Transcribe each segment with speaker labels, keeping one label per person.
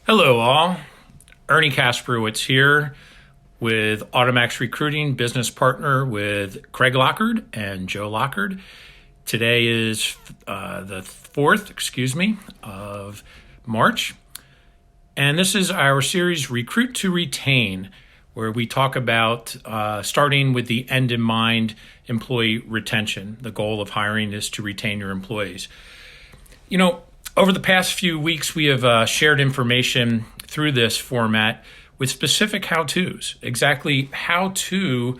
Speaker 1: Hello, all. Ernie Kasprowitz here with Automax Recruiting, business partner with Craig Lockard and Joe Lockard. Today is the 4th, of March. And this is our series, Recruit to Retain, where we talk about starting with the end in mind, employee retention. The goal of hiring is to retain your employees. You know, over the past few weeks, we have shared information through this format with specific how-tos, exactly how to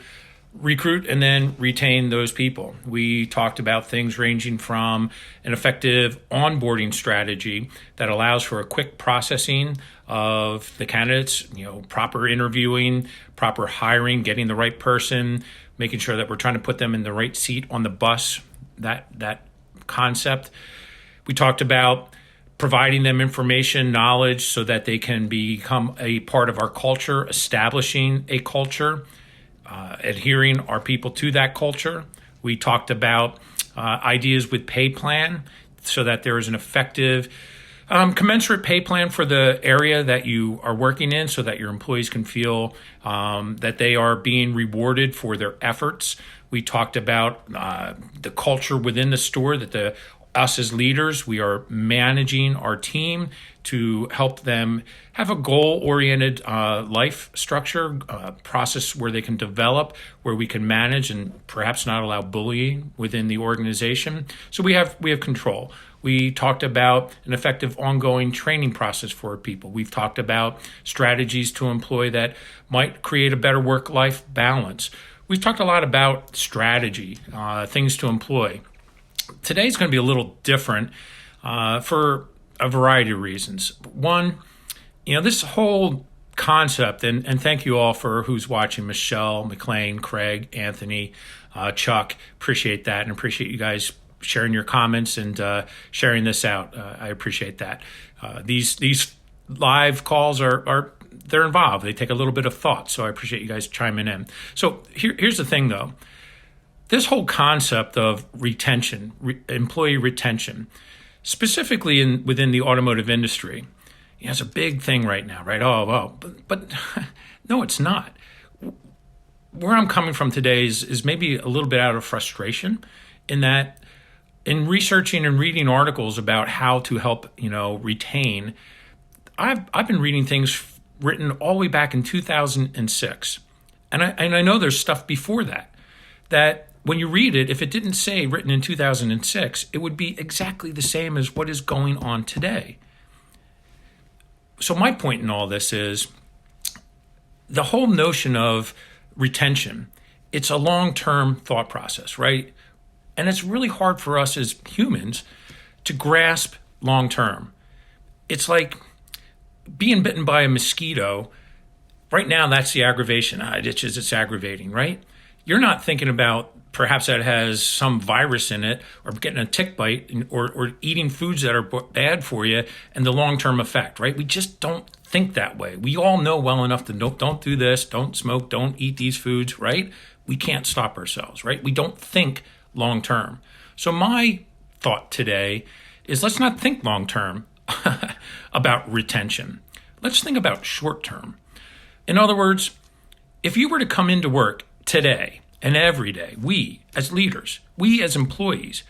Speaker 1: recruit and then retain those people. We talked about things ranging from an effective onboarding strategy that allows for a quick processing of the candidates, proper interviewing, proper hiring, getting the right person, making sure that we're trying to put them in the right seat on the bus, that concept. We talked about providing them information, knowledge, so that they can become a part of our culture, establishing a culture, adhering our people to that culture. We talked about ideas with pay plan so that there is an effective, commensurate pay plan for the area that you are working in so that your employees can feel that they are being rewarded for their efforts. We talked about the culture within the store, that us as leaders, we are managing our team to help them have a goal-oriented life structure, process where they can develop, where we can manage and perhaps not allow bullying within the organization. So we have control. We talked about an effective ongoing training process for our people. We've talked about strategies to employ that might create a better work-life balance. We've talked a lot about strategy, things to employ. Today's going to be a little different for a variety of reasons. One, this whole concept, and thank you all for who's watching, Michelle, McLean, Craig, Anthony, Chuck, appreciate that, and appreciate you guys sharing your comments and sharing this out. I appreciate that. These live calls they're involved. They take a little bit of thought, so I appreciate you guys chiming in. So here's the thing, though. This whole concept of retention, employee retention, specifically within the automotive industry, it's a big thing right now, right? But no, it's not. Where I'm coming from today is maybe a little bit out of frustration in that in researching and reading articles about how to help, retain, I've been reading things written all the way back in 2006. And I know there's stuff before that when you read it, if it didn't say written in 2006, it would be exactly the same as what is going on today. So my point in all this is the whole notion of retention, it's a long-term thought process, right? And it's really hard for us as humans to grasp long-term. It's like being bitten by a mosquito. Right now, that's the aggravation. It's aggravating, right? You're not thinking about perhaps that has some virus in it or getting a tick bite or eating foods that are bad for you and the long-term effect, right? We just don't think that way. We all know well enough to don't do this, don't smoke, don't eat these foods, right? We can't stop ourselves, right? We don't think long-term. So my thought today is let's not think long-term about retention. Let's think about short-term. In other words, if you were to come into work today and every day, we as leaders, we as employees,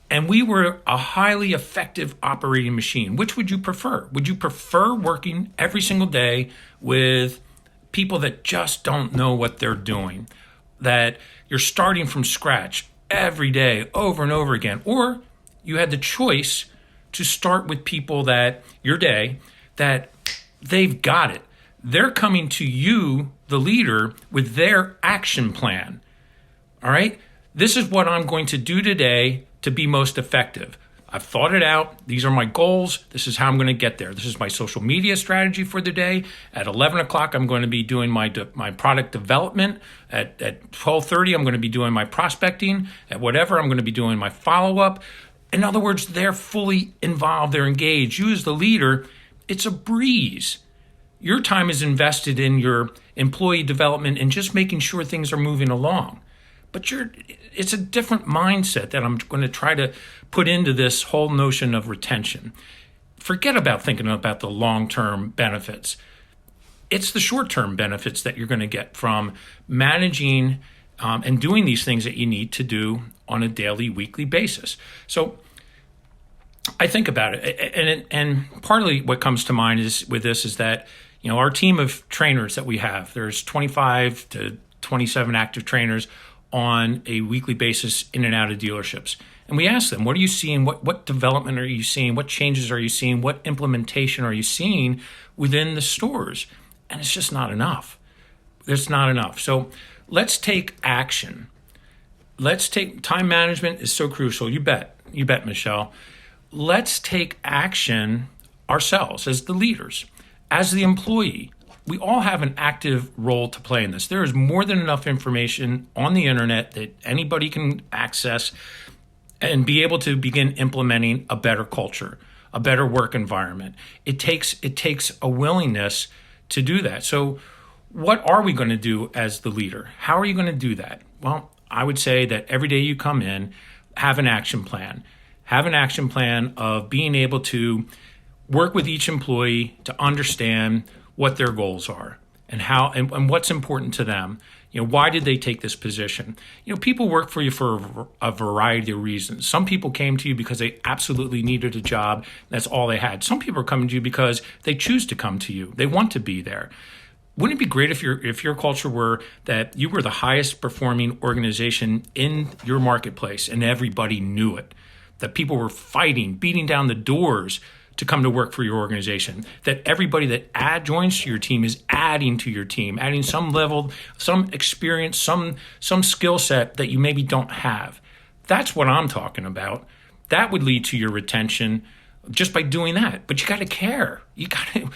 Speaker 1: and we were a highly effective operating machine, which would you prefer? Would you prefer working every single day with people that just don't know what they're doing, that you're starting from scratch every day over and over again? Or you had the choice to start with people that they've got it. They're coming to you, the leader, with their action plan. All right? This is what I'm going to do today to be most effective. I've thought it out. These are my goals. This is how I'm going to get there. This is my social media strategy for the day. At 11 o'clock, I'm going to be doing my product development. At 12:30, I'm going to be doing my prospecting. At whatever, I'm going to be doing my follow-up. In other words, they're fully involved. They're engaged. You as the leader, it's a breeze. Your time is invested in your employee development and just making sure things are moving along. But it's a different mindset that I'm going to try to put into this whole notion of retention. forget about thinking about the long-term benefits. It's the short-term benefits that you're going to get from managing and doing these things that you need to do on a daily, weekly basis. So I think about it, and partly what comes to mind is with this is that our team of trainers that we have. There's 25 to 27 active trainers on a weekly basis in and out of dealerships. And we ask them, what are you seeing? What development are you seeing? What changes are you seeing? What implementation are you seeing within the stores? And it's just not enough. There's not enough. So let's take action. Let's take time management is so crucial. You bet, Michelle. Let's take action ourselves as the leaders, as the employee. We all have an active role to play in this. There is more than enough information on the internet that anybody can access and be able to begin implementing a better culture, a better work environment. It takes a willingness to do that. So what are we going to do as the leader? How are you going to do that? Well, I would say that every day you come in, have an action plan. Have an action plan of being able to work with each employee to understand what their goals are and how and what's important to them. Why did they take this position? People work for you for a variety of reasons. Some people came to you because they absolutely needed a job. That's all they had. Some people are coming to you because they choose to come to you. They want to be there. Wouldn't it be great if your culture were that you were the highest performing organization in your marketplace and everybody knew it? That people were fighting, beating down the doors to come to work for your organization, that everybody that joins to your team is adding to your team, adding some level, some experience, some skill set that you maybe don't have. That's what I'm talking about. That would lead to your retention just by doing that. But you got to care. You got to,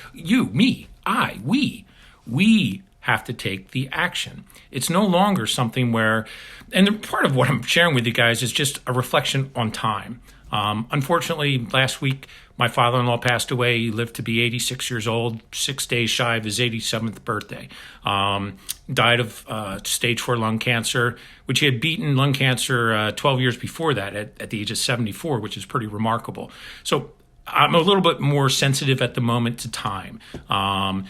Speaker 1: we have to take the action. It's no longer something where, and part of what I'm sharing with you guys is just a reflection on time. Unfortunately, last week, my father-in-law passed away. He lived to be 86 years old, 6 days shy of his 87th birthday. Died of stage 4 lung cancer, which he had beaten lung cancer 12 years before that at the age of 74, which is pretty remarkable. So I'm a little bit more sensitive at the moment to time. And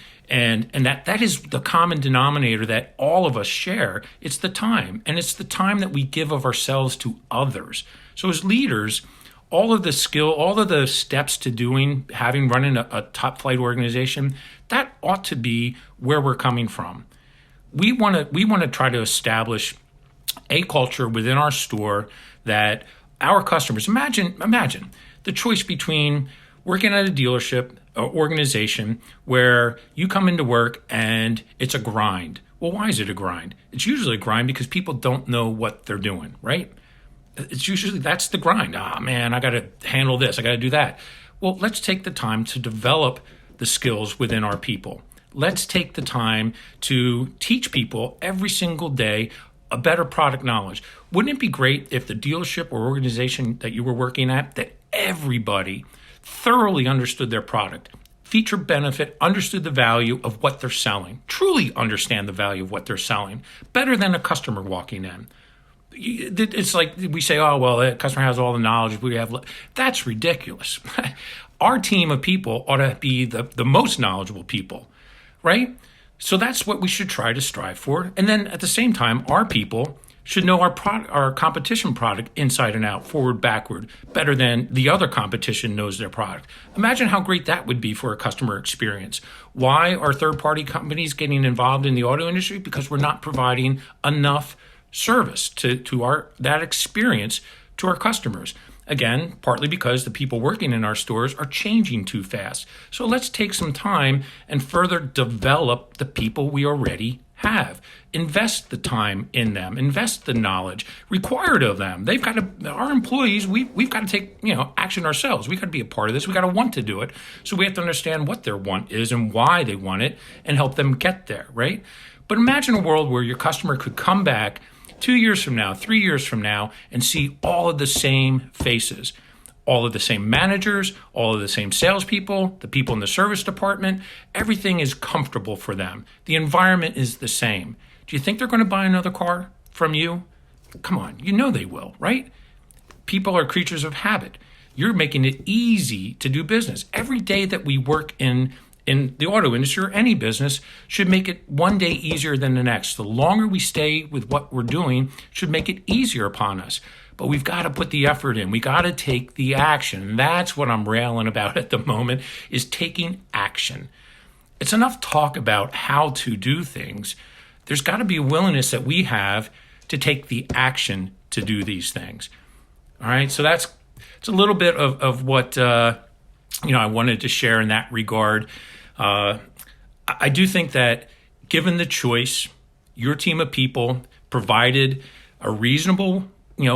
Speaker 1: that is the common denominator that all of us share. It's the time. And it's the time that we give of ourselves to others. So as leaders, all of the skill, all of the steps to running a top flight organization, that ought to be where we're coming from. We want to try to establish a culture within our store that our customers, imagine the choice between working at a dealership or organization where you come into work and it's a grind. Well, why is it a grind? It's usually a grind because people don't know what they're doing, right? It's usually, that's the grind. Man, I got to handle this. I got to do that. Well, let's take the time to develop the skills within our people. Let's take the time to teach people every single day a better product knowledge. Wouldn't it be great if the dealership or organization that you were working at, that everybody thoroughly understood their product, feature benefit, understood the value of what they're selling, truly understand the value of what they're selling, better than a customer walking in? It's like we say, oh, well, the customer has all the knowledge we have. That's ridiculous. Our team of people ought to be the most knowledgeable people, right? So that's what we should try to strive for. And then at the same time, our people should know our competition product inside and out, forward, backward, better than the other competition knows their product. Imagine how great that would be for a customer experience. Why are third-party companies getting involved in the auto industry? Because we're not providing enough service to that experience to our customers. Again, partly because the people working in our stores are changing too fast. So let's take some time and further develop the people we already have. Invest the time in them. Invest the knowledge required of them. They've got to, our employees, we've got to take action ourselves. We've got to be a part of this. We've got to want to do it. So we have to understand what their want is and why they want it and help them get there, right? But imagine a world where your customer could come back 2 years from now, 3 years from now, and see all of the same faces, all of the same managers, all of the same salespeople, the people in the service department. Everything is comfortable for them. The environment is the same. Do you think they're going to buy another car from you? Come on, they will, right? People are creatures of habit. you're making it easy to do business. Every day that we work in the auto industry or any business should make it one day easier than the next. The longer we stay with what we're doing should make it easier upon us. But we've got to put the effort in. We got to take the action. And that's what I'm railing about at the moment, is taking action. It's enough talk about how to do things. There's got to be a willingness that we have to take the action to do these things. All right. So it's a little bit of what I wanted to share in that regard. I do think that given the choice, your team of people provided a reasonable,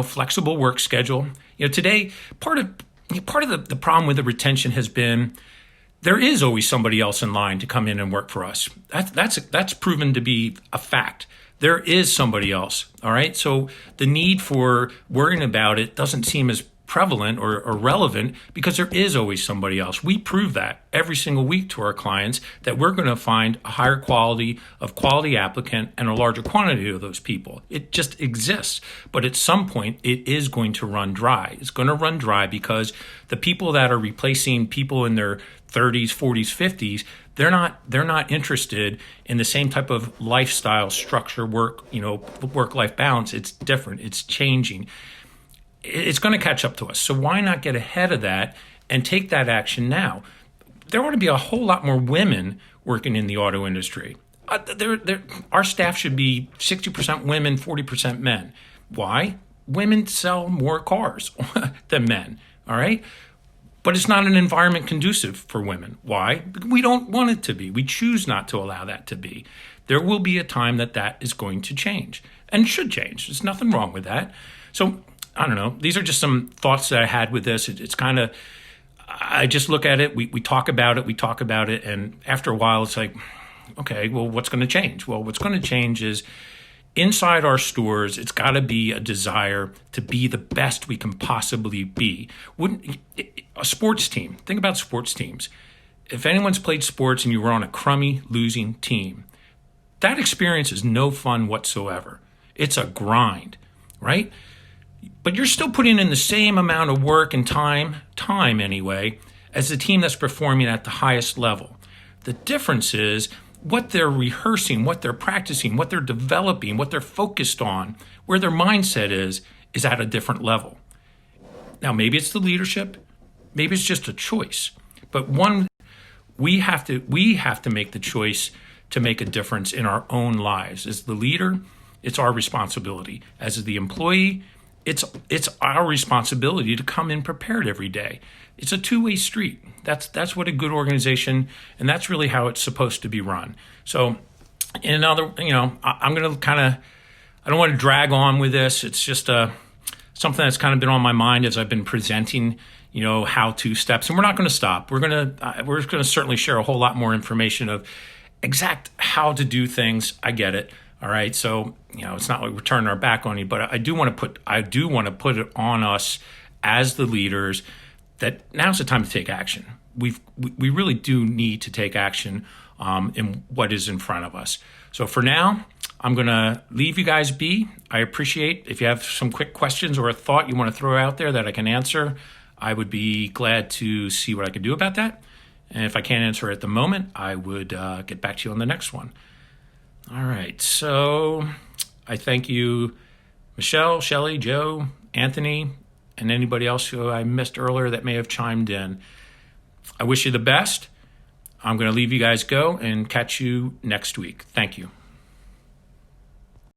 Speaker 1: flexible work schedule. Today, part of the problem with the retention has been there is always somebody else in line to come in and work for us. That's proven to be a fact. There is somebody else. All right. So the need for worrying about it doesn't seem as prevalent or relevant because there is always somebody else. We prove that every single week to our clients that we're going to find a higher quality applicant and a larger quantity of those people. It just exists. But at some point, it is going to run dry. It's going to run dry because the people that are replacing people in their 30s, 40s, 50s, they're not interested in the same type of lifestyle structure, work-life balance. It's different. It's changing. It's going to catch up to us. So why not get ahead of that and take that action now? There ought to be a whole lot more women working in the auto industry. Our staff should be 60% women, 40% men. Why? Women sell more cars than men, all right? But it's not an environment conducive for women. Why? We don't want it to be. We choose not to allow that to be. There will be a time that is going to change and should change. There's nothing wrong with that. So I don't know. These are just some thoughts that I had with this. It's kind of, I just look at it. We talk about it. And after a while, it's like, okay, well, what's going to change? Well, what's going to change is inside our stores, it's got to be a desire to be the best we can possibly be. A sports team, think about sports teams. If anyone's played sports and you were on a crummy losing team, that experience is no fun whatsoever. It's a grind, right? But you're still putting in the same amount of work and time anyway, as the team that's performing at the highest level. The difference is what they're rehearsing, what they're practicing, what they're developing, what they're focused on, where their mindset is at a different level. Now, maybe it's the leadership, maybe it's just a choice, but we have to make the choice to make a difference in our own lives. As the leader, it's our responsibility. As the employee, it's our responsibility to come in prepared every day. It's a two-way street. That's what a good organization, and that's really how it's supposed to be run. So, I'm going to I don't want to drag on with this. It's just something that's kind of been on my mind as I've been presenting, how-to steps, and we're not going to stop. We're going to certainly share a whole lot more information of exact how to do things. I get it. All right. So, it's not like we're turning our back on you, but I do want to put it on us as the leaders that now's the time to take action. We really do need to take action in what is in front of us. So for now, I'm going to leave you guys be. I appreciate if you have some quick questions or a thought you want to throw out there that I can answer. I would be glad to see what I can do about that. And if I can't answer at the moment, I would get back to you on the next one. All right, so I thank you, Michelle, Shelley, Joe, Anthony, and anybody else who I missed earlier that may have chimed in. I wish you the best. I'm going to leave you guys go and catch you next week. Thank you.